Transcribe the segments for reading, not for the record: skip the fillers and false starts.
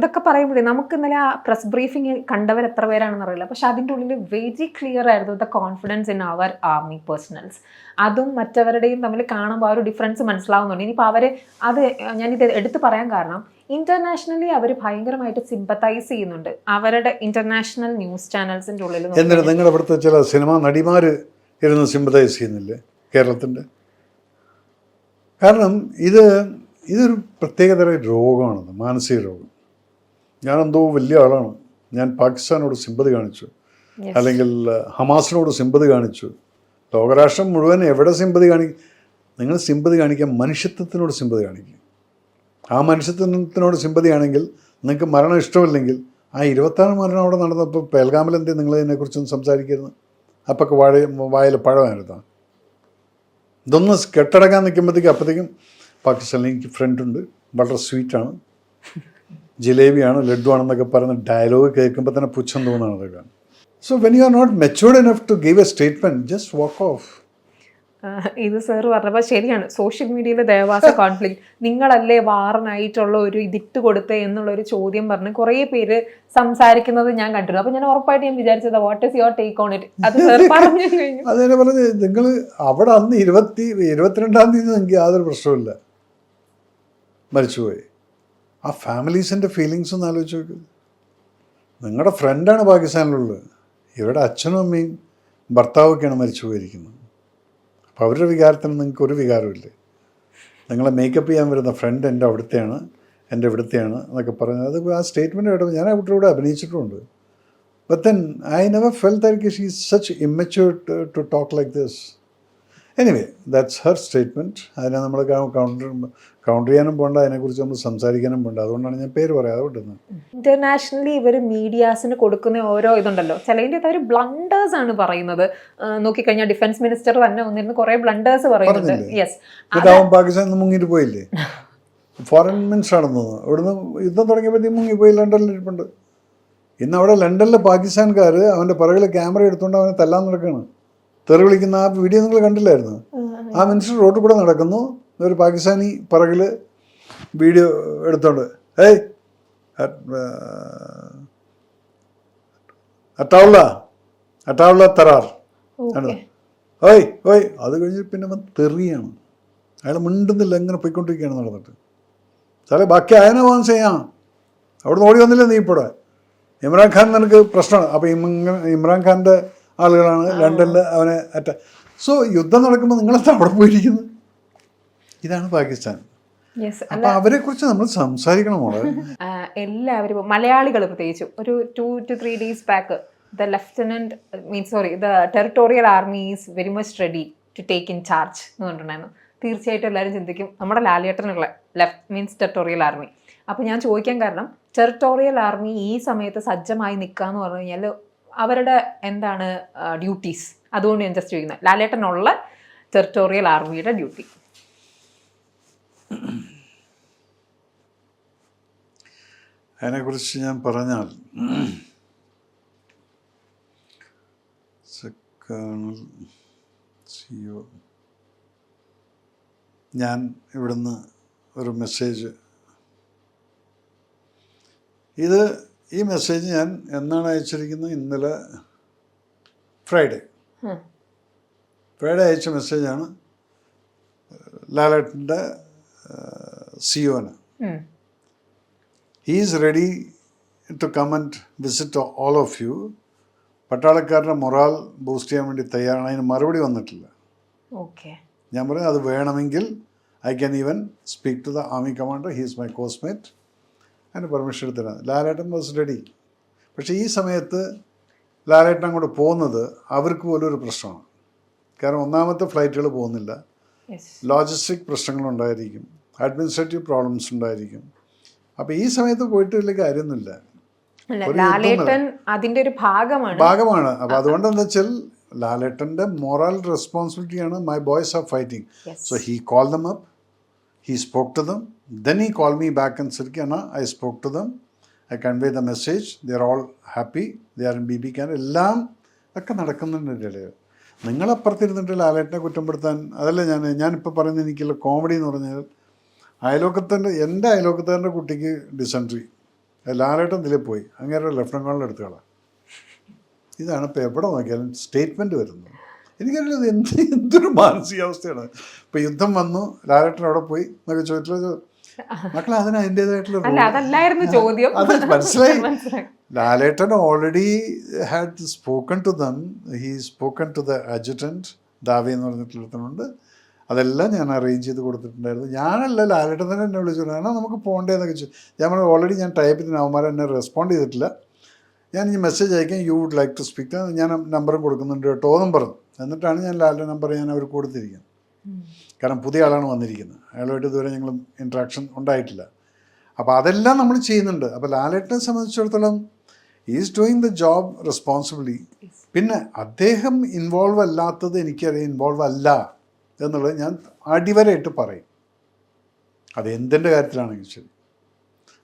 ഇതൊക്കെ പറയുമ്പോഴേ നമുക്ക് ഇന്നലെ ആ പ്രസ് ബ്രീഫിംഗ് കണ്ടവർ എത്ര പേരാണെന്ന് അറിയില്ല, പക്ഷെ അതിൻ്റെ ഉള്ളിൽ വെരി ക്ലിയർ ആയിരുന്നു the confidence in our army personnels. അതും മറ്റവരുടെയും തമ്മിൽ കാണുമ്പോൾ ആ ഒരു ഡിഫറൻസ് മനസ്സിലാവുന്നുണ്ട്. ഇനിയിപ്പോൾ അവർ അത് ഞാനിത് എടുത്ത് പറയാൻ കാരണം ഇന്റർനാഷണലി അവർ ഭയങ്കരമായിട്ട് സിമ്പത്തൈസ് ചെയ്യുന്നുണ്ട് അവരുടെ ഇന്റർനാഷണൽ ന്യൂസ് ചാനൽസിൻ്റെ ഉള്ളിൽ. എന്നിട്ട് നിങ്ങളുടെ അവിടുത്തെ ചില സിനിമാ നടിമാർ ഇരുന്ന് സിമ്പത്തൈസ് ചെയ്യുന്നില്ലേ കേരളത്തിൻ്റെ? കാരണം ഇതൊരു പ്രത്യേകതര രോഗമാണത്, മാനസിക രോഗം. ഞാനെന്തോ വലിയ ആളാണ്, ഞാൻ പാകിസ്ഥാനോട് സിമ്പതി കാണിച്ചു, അല്ലെങ്കിൽ ഹമാസിനോട് സിമ്പതി കാണിച്ചു. ലോകരാഷ്ട്രം മുഴുവൻ എവിടെ സിമ്പതി കാണിക്കും? നിങ്ങൾ സിമ്പതി കാണിക്കാൻ മനുഷ്യത്വത്തിനോട് സിമ്പതി കാണിക്കും. ആ മനുഷ്യത്വത്തിനോട് സിമ്പതിയാണെങ്കിൽ നിങ്ങൾക്ക് മരണം ഇഷ്ടമില്ലെങ്കിൽ ആ 26 മരണം അവിടെ നടന്നപ്പോൾ പേൽഗാമിൽ എന്തേ നിങ്ങൾ ഇതിനെക്കുറിച്ചൊന്നും സംസാരിക്കരുത്? അപ്പൊക്കെ വായിൽ പഴമായിരുന്നാണ്. ഇതൊന്ന് കെട്ടടക്കാൻ നിൽക്കുമ്പോഴത്തേക്കും അപ്പോഴത്തേക്കും പാകിസ്ഥാനിൽ എനിക്ക് ഫ്രണ്ടുണ്ട്, വളരെ സ്വീറ്റാണ്, ജിലേബിയാണ്, ലഡ്ഡു ആണെന്നൊക്കെ പറയുന്ന ഡയലോഗ് കേൾക്കുമ്പോൾ തന്നെ പുച്ഛം തോന്നുന്നതാണ് അതൊക്കെ. So when you are not matured enough to give a statement, just walk off. ഇത് സാറ് പറഞ്ഞപ്പോൾ ശരിയാണ്. സോഷ്യൽ മീഡിയയിലെ ദേവാസ കോൺഫ്ലിക്റ്റ്, നിങ്ങളല്ലേ വാറിനായിട്ടുള്ള ഒരു ഇതിട്ട് കൊടുത്തേ എന്നുള്ളൊരു ചോദ്യം പറഞ്ഞ് കുറേ പേര് സംസാരിക്കുന്നത് ഞാൻ കണ്ടിരുന്നു. അപ്പോൾ ഞാൻ ഉറപ്പായിട്ട് ഞാൻ വിചാരിച്ചത് what is your take on it? അത് സാർ പറഞ്ഞു കഴിഞ്ഞു. അതന്നെ പറഞ്ഞ് നിങ്ങൾ അവിടെ അന്ന് 22-ാം തീയതി നിങ്ങൾക്ക് യാതൊരു പ്രശ്നമില്ല, മരിച്ചുപോയി. ആ ഫാമിലീസിൻ്റെ ഫീലിങ്സ് ഒന്ന് ആലോചിച്ച് നോക്ക്. നിങ്ങളുടെ ഫ്രണ്ടാണ് പാകിസ്ഥാനിലുള്ളത്, ഇവിടെ അച്ഛനും അമ്മയും ഭർത്താവൊക്കെയാണ് മരിച്ചു പോയിരിക്കുന്നത്. അപ്പോൾ അവരുടെ വികാരത്തിന് നിങ്ങൾക്ക് ഒരു വികാരമില്ലേ? നിങ്ങളെ മേക്കപ്പ് ചെയ്യാൻ വരുന്ന ഫ്രണ്ട് എൻ്റെ അവിടുത്തെയാണ്, എൻ്റെ ഇവിടുത്തെയാണ് എന്നൊക്കെ പറഞ്ഞത്. അത് ആ സ്റ്റേറ്റ്മെൻറ്റ് കേട്ടപ്പോൾ ഞാൻ അവിടെ അഭിനയിച്ചിട്ടുമുണ്ട്. But then I never felt that she is such immature to talk like this. Anyway that's her statement. അതിനെ നമ്മൾ കൗണ്ടർ ചെയ്യാനും പോകണ്ട, അതിനെക്കുറിച്ച് നമ്മൾ സംസാരിക്കാനും പോകണ്ട. അതുകൊണ്ടാണ് ഞാൻ പേര് പറയാതെ വിട്ടുന്നത്. ഇന്റർനാഷണലി ഇവർ മീഡിയാസിന് കൊടുക്കുന്ന ഓരോ ഇതുണ്ടല്ലോ, ചിലതിൻ്റെ അവർ ബ്ലണ്ടേഴ്സ് ആണ് പറയുന്നത്. നോക്കിക്കഴിഞ്ഞാൽ ഡിഫൻസ് മിനിസ്റ്റർ തന്നെ വന്നിരുന്ന് കുറേ ബ്ലണ്ടേഴ്സ് പറയുന്നുണ്ട്. യെസ്, പാകിസ്ഥാനിൽ മുങ്ങിട്ട് പോയില്ലേ? ഫോറിൻ മിനിസ്റ്റർ ആണെന്ന് തോന്നുന്നു. ഇവിടുന്ന് യുദ്ധം തുടങ്ങിയപ്പോഴത്തേക്കും മുങ്ങിപ്പോയി ലണ്ടനിൽ ഇരിപ്പുണ്ട്. ഇന്ന് അവിടെ ലണ്ടനിലെ പാകിസ്ഥാൻകാർ അവൻ്റെ പുറകിൽ ക്യാമറ എടുത്തുകൊണ്ട് അവനെ തല്ലാൻ നടക്കുകയാണ്. തെറി വിളിക്കുന്ന ആ വീഡിയോ നിങ്ങൾ കണ്ടില്ലായിരുന്നു? ആ മിനിസ്റ്റർ റോഡിൽ കൂടെ നടക്കുന്നു, ഒരു പാകിസ്ഥാനി പുറകിൽ വീഡിയോ എടുത്തോണ്ട് ഏയ് അട്ടാവുള്ള തറാർ ഓയ് ഓയ്. അത് കഴിഞ്ഞ് പിന്നെ തെറിയാണ്. അയാൾ മിണ്ടുന്നില്ല, എങ്ങനെ പോയിക്കൊണ്ടിരിക്കുകയാണ് നടന്നിട്ട്. സാറേ ബാക്കി ആയനെ പോകാൻ ചെയ്യാം, അവിടെ ഓടി വന്നില്ല നീ ഇപ്പോടെ. ഇമ്രാൻഖാൻ നിനക്ക് പ്രശ്നമാണ്. അപ്പോൾ ഇമ്രാൻഖാൻ്റെ ആളുകളാണ് ലണ്ടനിൽ അവനെ സോ യുദ്ധം നടക്കുമ്പോൾ നിങ്ങളെന്താ അവിടെ പോയിരിക്കുന്നത്? ഇതാണ് പാകിസ്ഥാൻ. അപ്പൊ അവരെ കുറിച്ച് നമ്മൾ സംസാരിക്കണം. എല്ലാവരും മലയാളികൾ പ്രത്യേകിച്ചും ഒരു 2 to 3 days back the territorial army is very much ready to take in charge എന്ന് പറഞ്ഞിട്ടുണ്ടായിരുന്നു. തീർച്ചയായിട്ടും എല്ലാവരും ചിന്തിക്കും നമ്മുടെ ലാലേട്ടനുള്ള ടെറിട്ടോറിയൽ ആർമി. അപ്പോൾ ഞാൻ ചോദിക്കാൻ കാരണം, ടെറിട്ടോറിയൽ ആർമി ഈ സമയത്ത് സജ്ജമായി നിൽക്കുക എന്ന് പറഞ്ഞു കഴിഞ്ഞാൽ അവരുടെ എന്താണ് ഡ്യൂട്ടീസ്? അതുകൊണ്ട് ഞാൻ ജസ്റ്റ് ചോദിക്കുന്നത്, ലാലേട്ടനുള്ള ടെറിട്ടോറിയൽ ആർമിയുടെ ഡ്യൂട്ടി. അതിനെക്കുറിച്ച് ഞാൻ പറഞ്ഞാൽ, ഞാൻ ഇവിടുന്ന് ഒരു മെസ്സേജ്, ഈ മെസ്സേജ് ഞാൻ എന്നാണ് അയച്ചിരിക്കുന്നത്? ഇന്നലെ ഫ്രൈഡേ അയച്ച മെസ്സേജാണ് ലാലേട്ടൻ്റെ സിഒന്. He is ready to come and visit all of you. പട്ടാളക്കാരുടെ മൊറാൽ ബൂസ്റ്റ് ചെയ്യാൻ വേണ്ടി തയ്യാറാണ്. അതിന് മറുപടി വന്നിട്ടില്ല. ഞാൻ പറഞ്ഞു അത് വേണമെങ്കിൽ I can even speak to the army commander, he is my coursemate. അതിന് പെർമിഷൻ എടുത്തില്ല. Lalettan was ready. പക്ഷേ ഈ സമയത്ത് ലാലേട്ടൻ അങ്ങോട്ട് പോകുന്നത് അവർക്ക് പോലും ഒരു പ്രശ്നമാണ്. കാരണം ഒന്നാമത്തെ ഫ്ലൈറ്റുകൾ പോകുന്നില്ല, ലോജിസ്റ്റിക് പ്രശ്നങ്ങളുണ്ടായിരിക്കും, അഡ്മിനിസ്ട്രേറ്റീവ് പ്രോബ്ലംസ് ഉണ്ടായിരിക്കും. അപ്പോൾ ഈ സമയത്ത് പോയിട്ട് വലിയ കാര്യമൊന്നുമില്ല. അതിന്റെ ഒരു ഭാഗമാണ്. അപ്പോൾ അതുകൊണ്ട് എന്താ വെച്ചാൽ ലാലേട്ടൻ്റെ മൊറൽ റെസ്പോൺസിബിലിറ്റിയാണ്. My boys are fighting. So he call them up, he spoke to them, then he called me back and said, Anna, I spoke to them, I convey the message, they are all happy, they are in BB camp. എല്ലാം ഒക്കെ നടക്കുന്നുണ്ട്. നിങ്ങളപ്പുറത്തിരുന്നിട്ട് ലാലേട്ടനെ കുറ്റപ്പെടുത്താൻ, അതല്ല ഞാനിപ്പോൾ പറയുന്നത്. എനിക്കുള്ള comedy എന്ന് പറഞ്ഞാൽ, എൻ്റെ അയലോക്കത്താരൻ്റെ കുട്ടിക്ക് ഡിസെൻട്രി, ലാലേട്ടൻ ഇതിൽ പോയി അങ്ങേരുടെ ലെഫ്റ്റനന്റ് കേണൽ എടുത്ത കളാം. ഇതാണ് ഇപ്പോൾ എവിടെ നോക്കിയാലും സ്റ്റേറ്റ്മെൻറ്റ് വരുന്നത്. എനിക്കറിയില്ല എന്തൊരു മാനസികാവസ്ഥയാണ്. ഇപ്പോൾ യുദ്ധം വന്നു, ലാലേട്ടൻ അവിടെ പോയി എന്നൊക്കെ ചോദിച്ചിട്ട് മക്കളെ അതിന് അതിൻ്റേതായിട്ടുള്ള അതല്ലായിരുന്നു ചോദ്യം. അത് മനസ്സിലായി. Lalettan already had spoken to them, he spoken to the adjutant ദാവി എന്ന് പറഞ്ഞിട്ടുള്ളതുകൊണ്ട് അതെല്ലാം ഞാൻ അറേഞ്ച് ചെയ്ത് കൊടുത്തിട്ടുണ്ടായിരുന്നു. ഞാനല്ല, ലാലേട്ടൻ തന്നെ എന്നെ വിളിച്ചു കാരണം നമുക്ക് പോകേണ്ടതെന്നൊക്കെ ചോദിച്ചു. ഞാൻ ഓൾറെഡി ഞാൻ ടൈപ്പ് ചെയ്ത് അവന്മാർ എന്നെ റെസ്പോണ്ട് ചെയ്തിട്ടില്ല, ഞാൻ ഈ മെസ്സേജ് അയക്കാൻ you would like to speak, ഞാൻ നമ്പറും കൊടുക്കുന്നുണ്ട് കേട്ടോ എന്നും പറഞ്ഞു. എന്നിട്ടാണ് ഞാൻ ലാലിൻ്റെ നമ്പർ ഞാൻ അവർക്ക് കൊടുത്തിരിക്കുന്നത്. കാരണം പുതിയ ആളാണ് വന്നിരിക്കുന്നത്, അയാളുമായിട്ട് ഇതുവരെ ഞങ്ങൾ ഇൻട്രാക്ഷൻ ഉണ്ടായിട്ടില്ല. അപ്പോൾ അതെല്ലാം നമ്മൾ ചെയ്യുന്നുണ്ട്. അപ്പോൾ ലാലേട്ടനെ സംബന്ധിച്ചിടത്തോളം is doing the job responsibly. പിന്നെ അദ്ദേഹം ഇൻവോൾവ് അല്ലാത്തത് എനിക്കറിയാം ഇൻവോൾവ് അല്ല എന്നുള്ളത് ഞാൻ അടിവരായിട്ട് പറയും, അത് എന്തിൻ്റെ കാര്യത്തിലാണെങ്കിൽ ശരി.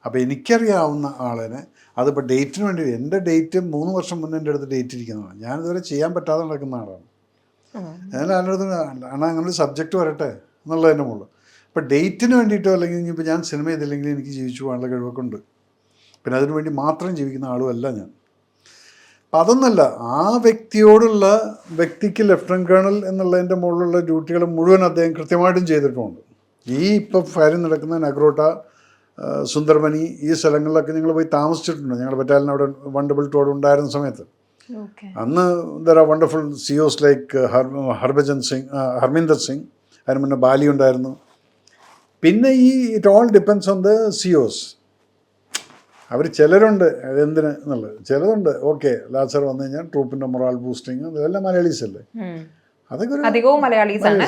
അപ്പോൾ എനിക്കറിയാവുന്ന ആളിനെ അതിപ്പോൾ ഡേറ്റിന് വേണ്ടി, എൻ്റെ ഡേറ്റ് 3 വർഷം മുന്നേ എൻ്റെ അടുത്ത് ഡേറ്റ് ഇരിക്കുന്നതാണ്, ഞാനിതുവരെ ചെയ്യാൻ പറ്റാതെ നടക്കുന്ന ആളാണ്. ഞാൻ ആരുടെ ആണ് അങ്ങനെ ഒരു സബ്ജക്റ്റ് വരട്ടെ എന്നുള്ളതിൻ്റെ മുകളിൽ. ഇപ്പോൾ ഡേറ്റിന് വേണ്ടിയിട്ടോ അല്ലെങ്കിൽ ഇനിയിപ്പോൾ ഞാൻ സിനിമ ചെയ്തില്ലെങ്കിൽ എനിക്ക് ജീവിച്ചു പോകാനുള്ള കഴിവൊക്കെ ഉണ്ട്. പിന്നെ അതിനു വേണ്ടി മാത്രം ജീവിക്കുന്ന ആളുമല്ല ഞാൻ. അപ്പം അതൊന്നല്ല, ആ വ്യക്തിക്ക് ലെഫ്റ്റനൻറ്റ് കേണൽ എന്നുള്ളതിൻ്റെ മുകളിലുള്ള ഡ്യൂട്ടികൾ മുഴുവൻ അദ്ദേഹം കൃത്യമായിട്ടും ചെയ്തിട്ടുമുണ്ട്. ഈ ഇപ്പോൾ ഫയറിങ് നടക്കുന്ന നഗ്രോട്ട, സുന്ദർബനി, ഈ സ്ഥലങ്ങളിലൊക്കെ ഞങ്ങൾ പോയി താമസിച്ചിട്ടുണ്ട്. ഞങ്ങളുടെ ബറ്റാലിയൻ അവിടെ 122 ഉണ്ടായിരുന്ന സമയത്ത്. അന്ന് there are wonderful COs like Harminder Singh, അതിന് മുന്നേ ബാലി ഉണ്ടായിരുന്നു. പിന്നെ it all depends on the COs. അവർ ചിലരുണ്ട് എന്തിന് എന്നുള്ളത്, ചിലതുണ്ട് ഓക്കെ ലാസർ വന്നു കഴിഞ്ഞാൽ ട്രൂപ്പിൻ്റെ മൊറാൽ ബൂസ്റ്റിങ്, അതെല്ലാം മലയാളീസ് അല്ലേ, അതൊക്കെ അധികവും മലയാളീസാണ്.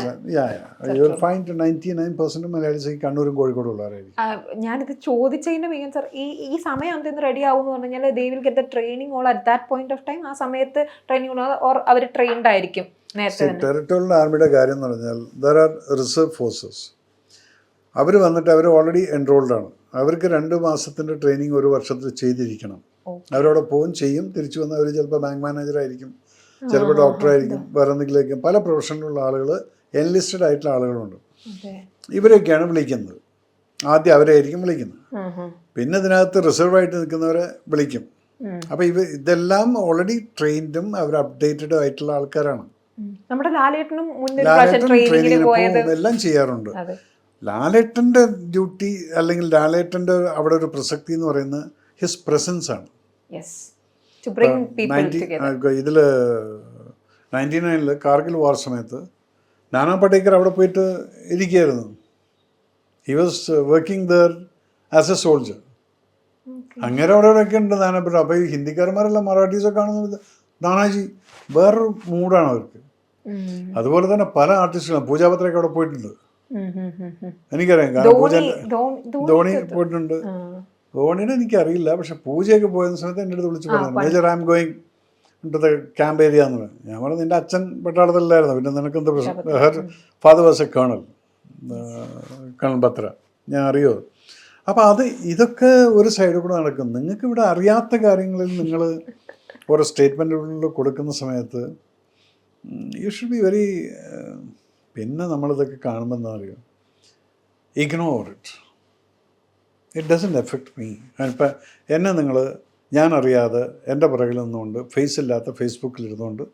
99% മലയാളീസ് കണ്ണൂരും കോഴിക്കോടും ഉള്ളവരായിരിക്കും. ഞാനിത് ചോദിച്ചതിന്റെ മെയിൻ സാർ, ഈ സമയം എന്തെന്ന് റെഡി ആവുമെന്ന് പറഞ്ഞു കഴിഞ്ഞാൽ they will get the training all at that point of time. ആ സമയത്ത് ട്രെയിനിങ് ഓർ അവർ ട്രെയിൻഡ് ആയിരിക്കും നേരത്തെ. ടെറിട്ടോറിയൽ ആർമിയുടെ കാര്യം എന്ന് പറഞ്ഞാൽ ദർ ആർ റിസർവ് ഫോഴ്സസ്. അവർ വന്നിട്ട് അവർ ഓൾറെഡി എൻറോൾഡ് ആണ്. അവർക്ക് 2 മാസത്തിൻ്റെ ട്രെയിനിങ് 1 വർഷത്തിൽ ചെയ്തിരിക്കണം. അവരവിടെ പോവും ചെയ്യും, തിരിച്ചു വന്ന് അവർ ചിലപ്പോൾ ബാങ്ക് മാനേജർ ആയിരിക്കും, ചിലപ്പോൾ ഡോക്ടറായിരിക്കും, വേറെ എന്തെങ്കിലുമായിരിക്കും. പല പ്രൊഫഷനിലുള്ള ആളുകൾ, എൻലിസ്റ്റഡ് ആയിട്ടുള്ള ആളുകളുണ്ട്. ഇവരൊക്കെയാണ് വിളിക്കുന്നത്. ആദ്യം അവരായിരിക്കും വിളിക്കുന്നത്, പിന്നെ ഇതിനകത്ത് റിസർവ് ആയിട്ട് നിൽക്കുന്നവരെ വിളിക്കും. അപ്പോൾ ഇതെല്ലാം ഓൾറെഡി ട്രെയിൻഡും അവർ അപ്ഡേറ്റഡും ആയിട്ടുള്ള ആൾക്കാരാണ്. നമ്മുടെ ലാലേട്ടനും ട്രെയിനിങ്ങിന് പോകും, എല്ലാം ചെയ്യാറുണ്ട്. ലാലേട്ടൻ്റെ ഡ്യൂട്ടി അല്ലെങ്കിൽ ലാലേട്ടൻ്റെ അവിടെ ഒരു പ്രസക്തി എന്ന് പറയുന്നത് ഹിസ് പ്രസൻസ് ആണ്. ഇതിൽ 99 കാർഗിൽ വാർ സമയത്ത് നാനാ പടേക്കർ അവിടെ പോയിട്ട് ഇരിക്കുകയായിരുന്നു. He was working there as A soldier. അങ്ങനെ അവിടെയൊക്കെ ഉണ്ട് നാനാ പടേക്കർ. അപ്പോൾ ഈ ഹിന്ദിക്കാരന്മാരെല്ലാം മറാഠീസൊക്കെ കാണുന്നത് നാനാജി വേറൊരു മൂഡാണ് അവർക്ക്. അതുപോലെ തന്നെ പല ആർട്ടിസ്റ്റുകളും, പൂജാ ബത്രയൊക്കെ അവിടെ പോയിട്ടുണ്ട്, എനിക്കറിയാം. ധോണി പോയിട്ടുണ്ട്. ധോണിനെ എനിക്കറിയില്ല, പക്ഷെ പൂജയൊക്കെ പോയിരുന്ന സമയത്ത് എൻ്റെ അടുത്ത് വിളിച്ച് പറഞ്ഞു, major I am going to the camp area എന്ന് പറഞ്ഞു. ഞാൻ പറഞ്ഞു നിൻ്റെ അച്ഛൻ പട്ടാളത്തിലായിരുന്നു, പിന്നെ നിനക്ക് എന്താ പ്രശ്നം? Her father was A colonel Batra, ഞാൻ അറിയോ. അപ്പോൾ ഇതൊക്കെ ഒരു സൈഡിൽ കൂടെ നടക്കും. നിങ്ങൾക്ക് ഇവിടെ അറിയാത്ത കാര്യങ്ങളിൽ നിങ്ങൾ ഓരോ സ്റ്റേറ്റ്മെൻറ്റുകളിൽ കൊടുക്കുന്ന സമയത്ത് യു ഷുഡ് ബി വെരി. പിന്നെ നമ്മളിതൊക്കെ കാണുമ്പോൾ എന്താ അറിയുമോ, ignore it, it doesn't effect me. ഇപ്പം എന്നെ ഞാൻ അറിയാതെ എൻ്റെ പുറകിൽ നിന്നുകൊണ്ട് ഫേസ് ഇല്ലാത്ത ഫേസ്ബുക്കിലിരുന്നുകൊണ്ട്